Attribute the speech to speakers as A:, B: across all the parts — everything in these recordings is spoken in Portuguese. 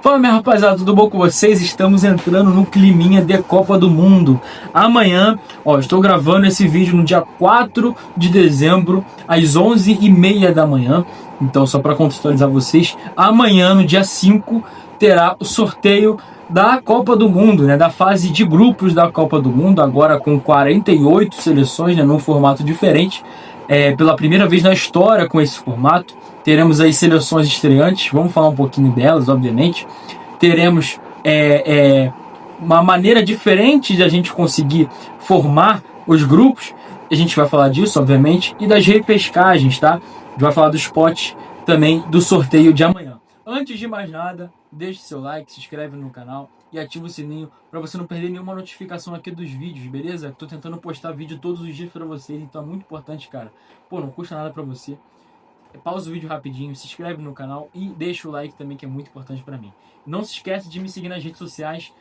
A: Fala, minha rapaziada, tudo bom com vocês? Estamos entrando no climinha de Copa do Mundo. Amanhã, estou gravando esse vídeo no dia 4 de dezembro, às 11h30 da manhã. Então, só para contextualizar vocês, amanhã, no dia 5, terá o sorteio da Copa do Mundo, né? Da fase de grupos da Copa do Mundo, agora com 48 seleções, né? Num formato diferente. Pela primeira vez na história com esse formato. Teremos aí seleções estreantes, vamos falar um pouquinho delas, obviamente. Teremos uma maneira diferente de a gente conseguir formar os grupos. A gente vai falar disso, obviamente, e das repescagens, tá? A gente vai falar dos potes também do sorteio de amanhã. Antes de mais nada, deixe seu like, se inscreve no canal e ativa o sininho para você não perder nenhuma notificação aqui dos vídeos, beleza? Tô tentando postar vídeo todos os dias para vocês, então é muito importante, cara. Pô, não custa nada para você. Pausa o vídeo rapidinho, se inscreve no canal e deixa o like também, que é muito importante para mim. Não se esquece de me seguir nas redes sociais,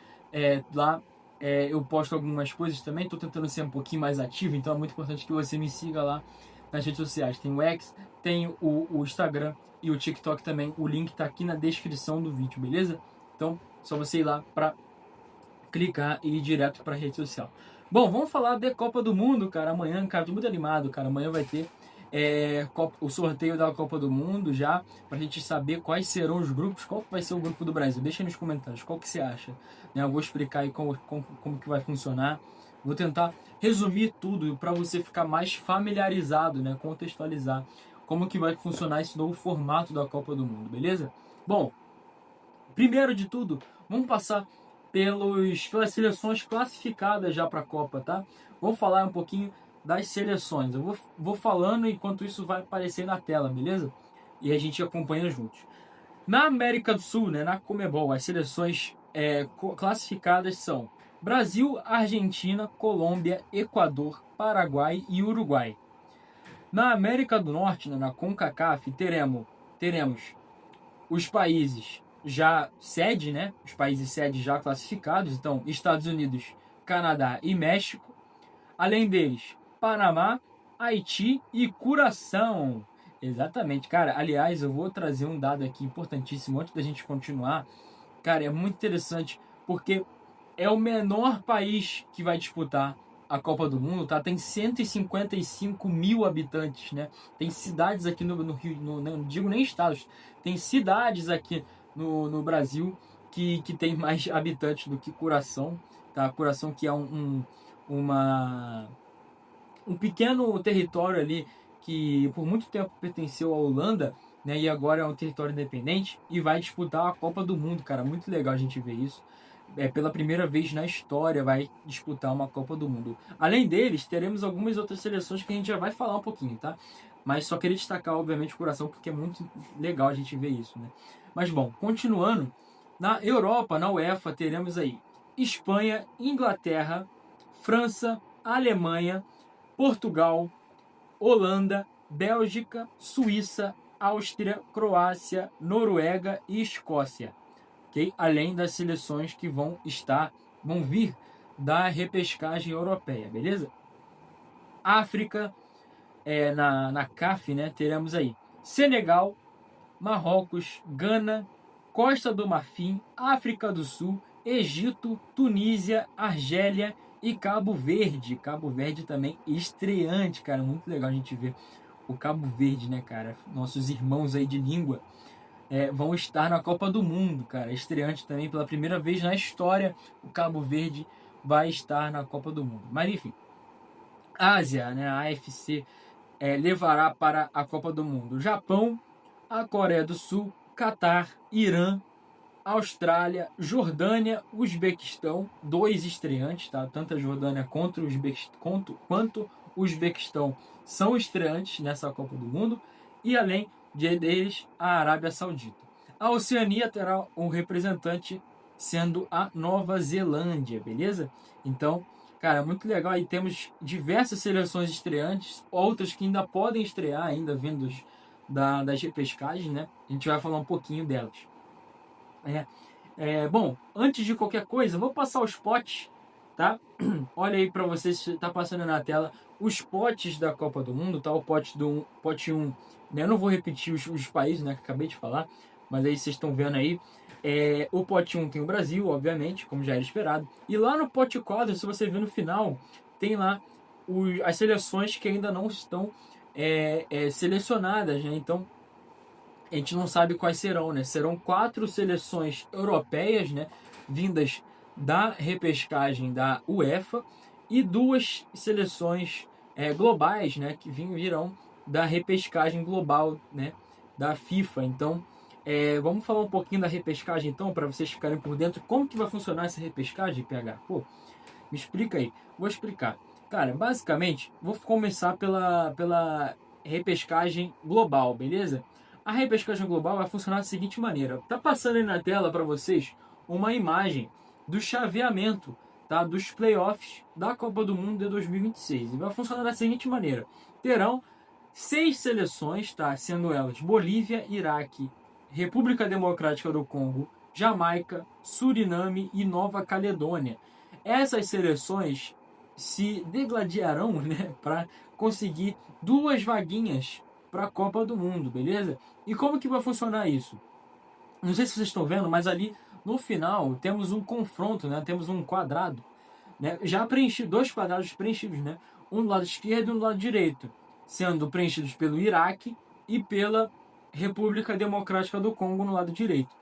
A: lá eu posto algumas coisas também, tô tentando ser um pouquinho mais ativo, então é muito importante que você me siga lá nas redes sociais. Tem o X, tem o Instagram e o TikTok também, o link tá aqui na descrição do vídeo, beleza? Então, só você ir lá para clicar e ir direto para a rede social. Bom, vamos falar de Copa do Mundo, cara, amanhã, cara, tô muito animado, cara, amanhã vai ter o sorteio da Copa do Mundo já, pra gente saber quais serão os grupos, qual vai ser o grupo do Brasil. Deixa aí nos comentários, qual que você acha? Eu vou explicar aí como que vai funcionar. Vou tentar resumir tudo para você ficar mais familiarizado, né? Contextualizar como que vai funcionar esse novo formato da Copa do Mundo, beleza? Bom, primeiro de tudo, vamos passar pelas seleções classificadas já para a Copa, tá? Vamos falar um pouquinho das seleções. Eu vou falando enquanto isso vai aparecer na tela, beleza? E a gente acompanha juntos. Na América do Sul, né, na Conmebol, as seleções classificadas são Brasil, Argentina, Colômbia, Equador, Paraguai e Uruguai. Na América do Norte, né, na CONCACAF, teremos os países já sede, né? Os países sede já classificados, então Estados Unidos, Canadá e México. Além deles, Panamá, Haiti e Curaçao. Exatamente, cara. Aliás, eu vou trazer um dado aqui importantíssimo antes da gente continuar. Cara, é muito interessante porque é o menor país que vai disputar a Copa do Mundo, tá? Tem 155 mil habitantes, né? Tem cidades aqui no Rio, não digo nem estados, tem cidades aqui no Brasil que tem mais habitantes do que Curaçao, tá? Curaçao que é um pequeno território ali que por muito tempo pertenceu à Holanda, né? E agora é um território independente e vai disputar a Copa do Mundo, cara. Muito legal a gente ver isso. Pela primeira vez na história vai disputar uma Copa do Mundo. Além deles, teremos algumas outras seleções que a gente já vai falar um pouquinho, tá? Mas só queria destacar, obviamente, o Curaçao, porque é muito legal a gente ver isso, né? Mas, bom, continuando, na Europa, na UEFA, teremos aí Espanha, Inglaterra, França, Alemanha, Portugal, Holanda, Bélgica, Suíça, Áustria, Croácia, Noruega e Escócia. Okay? Além das seleções que vão vir da repescagem europeia, beleza? África, na CAF, né, teremos aí Senegal, Marrocos, Gana, Costa do Marfim, África do Sul, Egito, Tunísia, Argélia e Cabo Verde. Cabo Verde também estreante, cara, muito legal a gente ver o Cabo Verde, né, cara? Nossos irmãos aí de língua vão estar na Copa do Mundo, cara. Estreante também, pela primeira vez na história, o Cabo Verde vai estar na Copa do Mundo. Mas enfim, Ásia, né, a AFC, levará para a Copa do Mundo o Japão, a Coreia do Sul, Catar, Irã, Austrália, Jordânia, Uzbequistão, 2 estreantes, tá? Tanto a Jordânia quanto o Uzbequistão são estreantes nessa Copa do Mundo. E além deles, a Arábia Saudita. A Oceania terá um representante sendo a Nova Zelândia, beleza? Então, cara, muito legal. Aí temos diversas seleções estreantes, outras que ainda podem estrear, ainda vindos das repescagens, né? A gente vai falar um pouquinho delas. Bom, antes de qualquer coisa, vou passar os potes, tá? Olha aí para vocês, tá passando na tela os potes da Copa do Mundo, tá? O pote 1, né? Eu não vou repetir os países, né, que acabei de falar, mas aí vocês estão vendo aí, o pote 1 tem o Brasil, obviamente, como já era esperado. E lá no pote 4, se você ver no final, tem lá as seleções que ainda não estão selecionadas, né? Então, a gente não sabe quais serão, né? Serão 4 seleções europeias, né? Vindas da repescagem da UEFA e 2 seleções globais, né? Que virão da repescagem global, né? Da FIFA. Então, vamos falar um pouquinho da repescagem, então, para vocês ficarem por dentro. Como que vai funcionar essa repescagem, PH? Pô, me explica aí. Vou explicar. Cara, basicamente, vou começar pela repescagem global, beleza? A repescagem global vai funcionar da seguinte maneira. Tá passando aí na tela para vocês uma imagem do chaveamento, tá? Dos playoffs da Copa do Mundo de 2026. E vai funcionar da seguinte maneira. Terão 6 seleções, tá? Sendo elas Bolívia, Iraque, República Democrática do Congo, Jamaica, Suriname e Nova Caledônia. Essas seleções se degladiarão, né, para conseguir 2 vaguinhas para a Copa do Mundo, beleza? E como que vai funcionar isso? Não sei se vocês estão vendo, mas ali no final temos um confronto, né? Temos um quadrado, né? Já preenchido, 2 quadrados preenchidos, né? Um do lado esquerdo e um do lado direito, sendo preenchidos pelo Iraque e pela República Democrática do Congo no lado direito.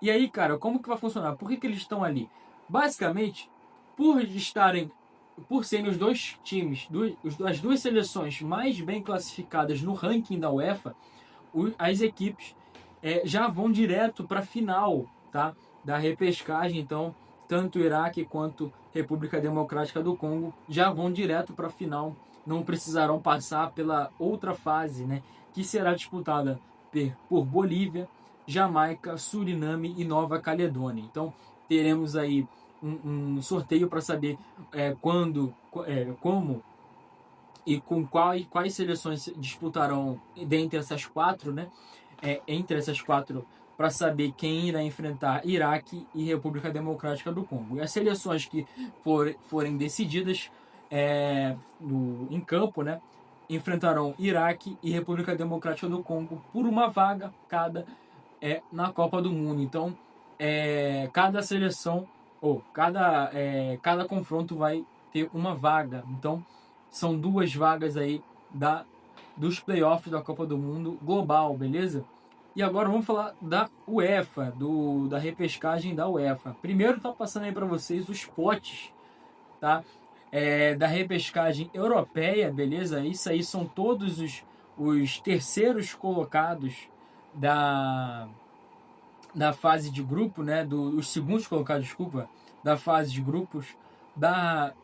A: E aí, cara, como que vai funcionar? Por que eles estão ali? Basicamente, por serem os 2 times, as 2 seleções mais bem classificadas no ranking da UEFA, as equipes já vão direto para a final, tá? Da repescagem. Então, tanto o Iraque quanto República Democrática do Congo já vão direto para a final, não precisarão passar pela outra fase, né? Que será disputada por Bolívia, Jamaica, Suriname e Nova Caledônia. Então, teremos aí um sorteio para saber quando, como e com quais seleções disputarão dentre essas 4, né? Entre essas 4, para saber quem irá enfrentar Iraque e República Democrática do Congo. E as seleções que forem decididas em campo, né? Enfrentarão Iraque e República Democrática do Congo por uma vaga cada na Copa do Mundo. Então, cada seleção ou cada confronto vai ter uma vaga. Então, são 2 vagas aí dos playoffs da Copa do Mundo global, beleza? E agora vamos falar da UEFA, da repescagem da UEFA. Primeiro tá passando aí para vocês os potes, tá? Da repescagem europeia, beleza? Isso aí são todos os terceiros colocados da fase de grupo, né? Os segundos colocados, desculpa, da fase de grupos das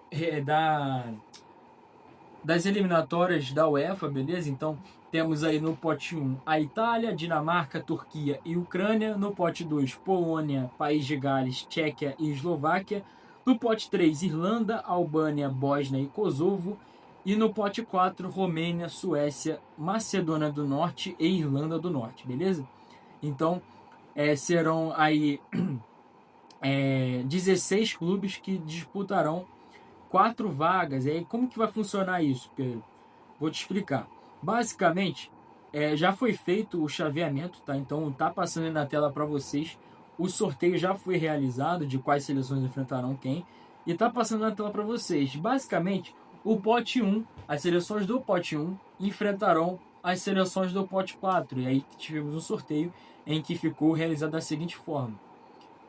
A: eliminatórias da UEFA, beleza? Então, temos aí no pote 1 a Itália, Dinamarca, Turquia e Ucrânia. No pote 2, Polônia, País de Gales, Tchequia e Eslováquia. No pote 3, Irlanda, Albânia, Bósnia e Kosovo. E no pote 4, Romênia, Suécia, Macedônia do Norte e Irlanda do Norte, beleza? Então, serão aí 16 clubes que disputarão 4 vagas. E aí, como que vai funcionar isso, Pedro? Vou te explicar. Basicamente, já foi feito o chaveamento, tá? Então, tá passando aí na tela para vocês. O sorteio já foi realizado de quais seleções enfrentarão quem. E tá passando na tela para vocês. Basicamente, o pote 1, as seleções do pote 1 enfrentarão as seleções do pote 4. E aí tivemos um sorteio em que ficou realizado da seguinte forma.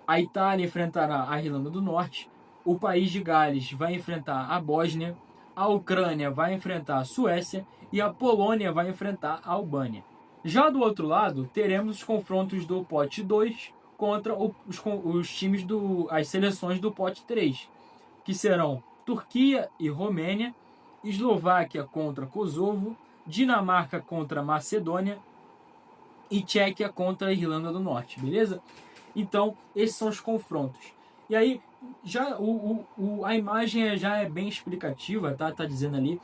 A: A Itália enfrentará a Irlanda do Norte. O País de Gales vai enfrentar a Bósnia, a Ucrânia vai enfrentar a Suécia e a Polônia vai enfrentar a Albânia. Já do outro lado, teremos os confrontos do pote 2 contra os times as seleções do pote 3, que serão Turquia e Romênia, Eslováquia contra Kosovo, Dinamarca contra Macedônia e Tchequia contra a Irlanda do Norte, beleza? Então, esses são os confrontos. E aí, já a imagem já é bem explicativa, tá? Tá dizendo ali.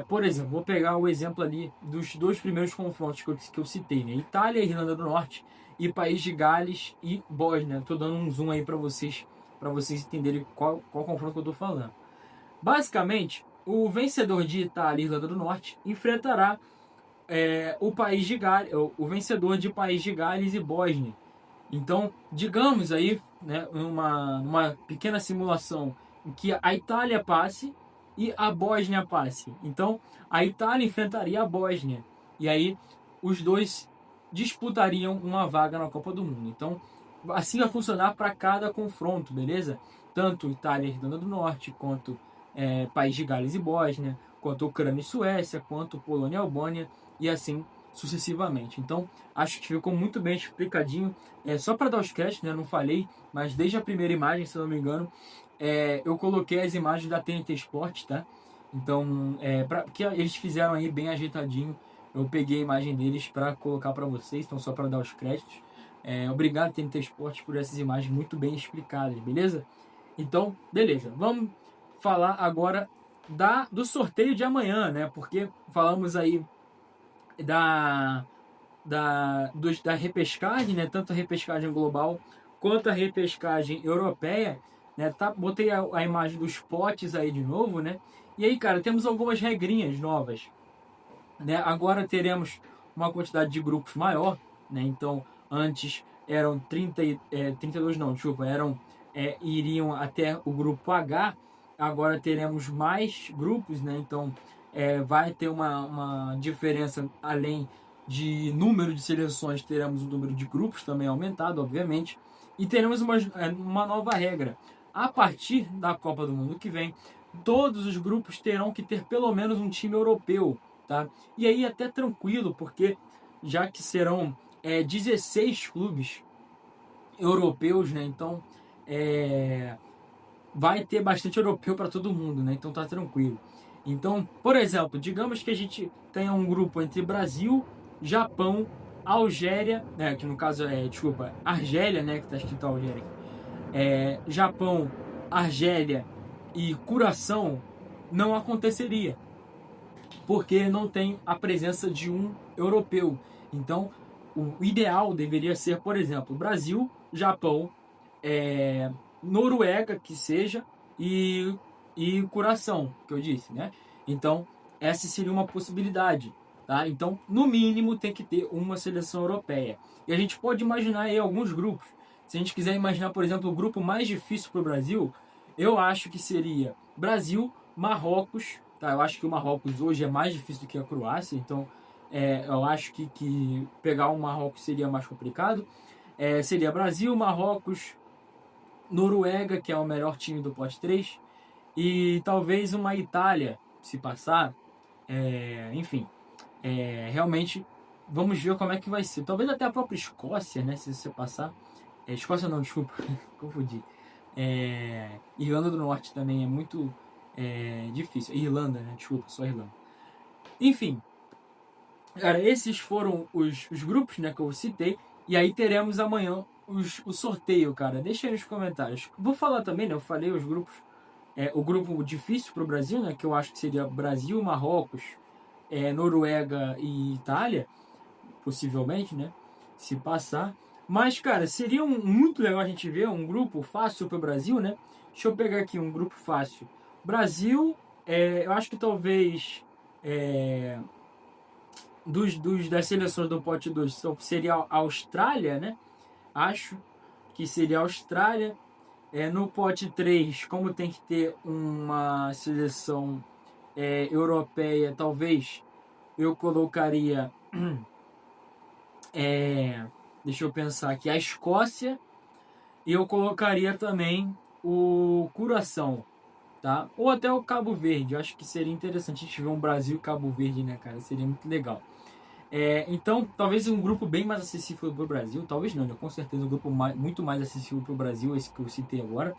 A: Por exemplo, vou pegar o exemplo ali dos 2 primeiros confrontos que eu citei, né? Itália e Irlanda do Norte e País de Gales e Bósnia. Tô dando um zoom aí para vocês entenderem qual confronto que eu tô falando. Basicamente, o vencedor de Itália e Irlanda do Norte enfrentará o país de Gales, o vencedor de País de Gales e Bósnia. Então, digamos aí, né, numa pequena simulação em que a Itália passe e a Bósnia passe. Então, a Itália enfrentaria a Bósnia. E aí, os dois disputariam uma vaga na Copa do Mundo. Então, assim vai funcionar para cada confronto, beleza? Tanto Itália e Irlanda do Norte, quanto País de Gales e Bósnia, quanto Ucrânia e Suécia, quanto Polônia e Albânia, e assim sucessivamente. Então, acho que ficou muito bem explicadinho. Só para dar os créditos, né, não falei, mas desde a primeira imagem, se eu não me engano, eu coloquei as imagens da TNT Sport, tá? Então, que eles fizeram aí bem ajeitadinho. Eu peguei a imagem deles para colocar para vocês, então só para dar os créditos. Obrigado, TNT Sport, por essas imagens muito bem explicadas, beleza? Então, beleza. Vamos falar agora do sorteio de amanhã, né? Porque falamos aí da repescagem, né? Tanto a repescagem global quanto a repescagem europeia, né? Botei a imagem dos potes aí de novo, né? E aí, cara, temos algumas regrinhas novas, né? Agora teremos uma quantidade de grupos maior, né? Então, antes eram 32 não, desculpa, iriam até o grupo H. Agora teremos mais grupos, né? Então, vai ter uma diferença além de número de seleções, teremos o número de grupos também aumentado, obviamente, e teremos uma nova regra. A partir da Copa do Mundo que vem, todos os grupos terão que ter pelo menos um time europeu, tá? E aí até tranquilo, porque já que serão 16 clubes europeus, né? Então vai ter bastante europeu para todo mundo, né? Então tá tranquilo. Então, por exemplo, digamos que a gente tenha um grupo entre Brasil, Japão, Algéria, né, que no caso Argélia, né, que tá escrito Algéria. Japão, Argélia e Curaçao, não aconteceria, porque não tem a presença de um europeu. Então, o ideal deveria ser, por exemplo, Brasil, Japão, Noruega, que seja, e Curaçao, que eu disse, né? Então, essa seria uma possibilidade, tá? Então, no mínimo, tem que ter uma seleção europeia. E a gente pode imaginar aí alguns grupos. Se a gente quiser imaginar, por exemplo, o grupo mais difícil para o Brasil, eu acho que seria Brasil, Marrocos, tá? Eu acho que o Marrocos hoje é mais difícil do que a Croácia, então eu acho que pegar o Marrocos seria mais complicado. Seria Brasil, Marrocos, Noruega, que é o melhor time do pote 3, e talvez uma Itália, se passar. Enfim, realmente vamos ver como é que vai ser. Talvez até a própria Escócia, né, se você passar. Escócia não, desculpa, confundi. Irlanda do Norte também é muito difícil. Irlanda, né, desculpa, só Irlanda. Enfim, cara, esses foram os grupos, né, que eu citei. E aí teremos amanhã o sorteio, cara. Deixa aí nos comentários. Vou falar também, né? Eu falei os grupos. O grupo difícil para o Brasil, né? Que eu acho que seria Brasil, Marrocos, Noruega e Itália. Possivelmente, né? Se passar. Mas, cara, seria muito legal a gente ver um grupo fácil para o Brasil, né? Deixa eu pegar aqui um grupo fácil. Brasil, eu acho que talvez... das seleções do pote 2 seria a Austrália, né? Acho que seria a Austrália. No pote 3, como tem que ter uma seleção europeia, talvez eu colocaria deixa eu pensar aqui, a Escócia, e eu colocaria também o Curaçao, tá? Ou até o Cabo Verde. Eu acho que seria interessante a gente ver um Brasil e Cabo Verde, né, cara? Seria muito legal. Então, talvez um grupo bem mais acessível para o Brasil, talvez não, né? Com certeza um grupo muito mais acessível para o Brasil, esse que eu citei agora.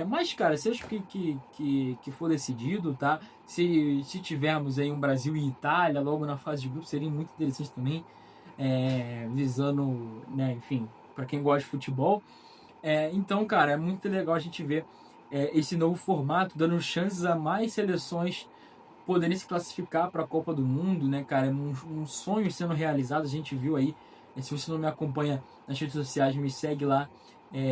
A: Mas, cara, seja o que for decidido, tá? Se tivermos aí um Brasil e Itália logo na fase de grupo, seria muito interessante também, visando, né, enfim, para quem gosta de futebol. Então, cara, é muito legal a gente ver esse novo formato, dando chances a mais seleções poderem se classificar para a Copa do Mundo, né, cara? É um sonho sendo realizado. A gente viu aí. Se você não me acompanha nas redes sociais, me segue lá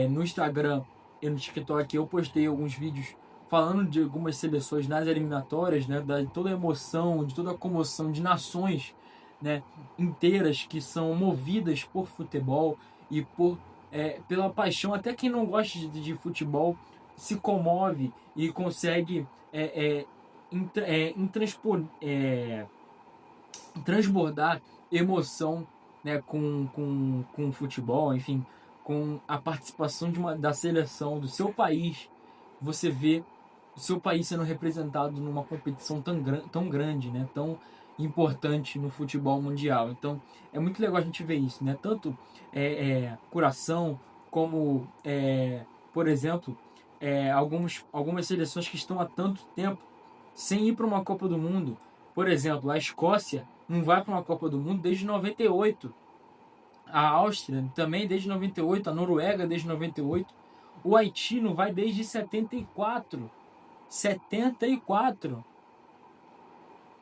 A: no Instagram e no TikTok. Eu postei alguns vídeos falando de algumas seleções nas eliminatórias, né? De toda a emoção, de toda a comoção de nações né, inteiras que são movidas por futebol e pela paixão. Até quem não gosta de futebol se comove e consegue transbordar emoção, né, com o futebol, enfim, com a participação da seleção do seu país. Você vê o seu país sendo representado numa competição tão grande, né, tão importante no futebol mundial. Então é muito legal a gente ver isso, né? Tanto Curaçao como, por exemplo, algumas seleções que estão há tanto tempo sem ir para uma Copa do Mundo. Por exemplo, a Escócia não vai para uma Copa do Mundo desde 98. A Áustria também desde 98. A Noruega desde 98. O Haiti não vai desde 74. 74.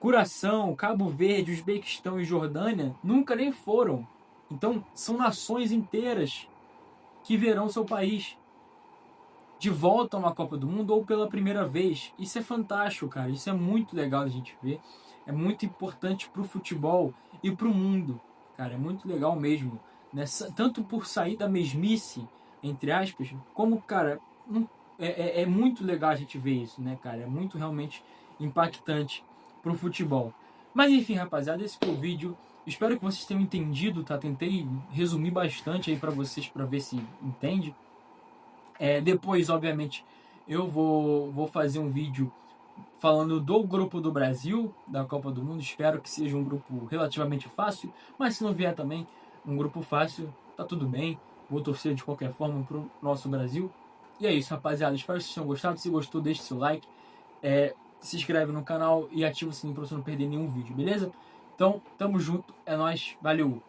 A: Curaçao, Cabo Verde, Uzbequistão e Jordânia nunca nem foram. Então, são nações inteiras que verão seu país de volta a uma Copa do Mundo ou pela primeira vez. Isso é fantástico, cara. Isso é muito legal a gente ver. É muito importante pro futebol e pro mundo, cara. É muito legal mesmo. Tanto por sair da mesmice, entre aspas, como, cara, é muito legal a gente ver isso, né, cara? É muito realmente impactante pro futebol. Mas enfim, rapaziada, esse foi o vídeo. Espero que vocês tenham entendido, tá? Tentei resumir bastante aí pra vocês, pra ver se entende. Depois, obviamente, eu vou fazer um vídeo falando do grupo do Brasil, da Copa do Mundo. Espero que seja um grupo relativamente fácil, mas se não vier também um grupo fácil, tá tudo bem. Vou torcer de qualquer forma pro nosso Brasil. E é isso, rapaziada. Espero que vocês tenham gostado. Se gostou, deixe seu like. Se inscreve no canal e ativa o sininho pra você não perder nenhum vídeo, beleza? Então, tamo junto. É nóis. Valeu!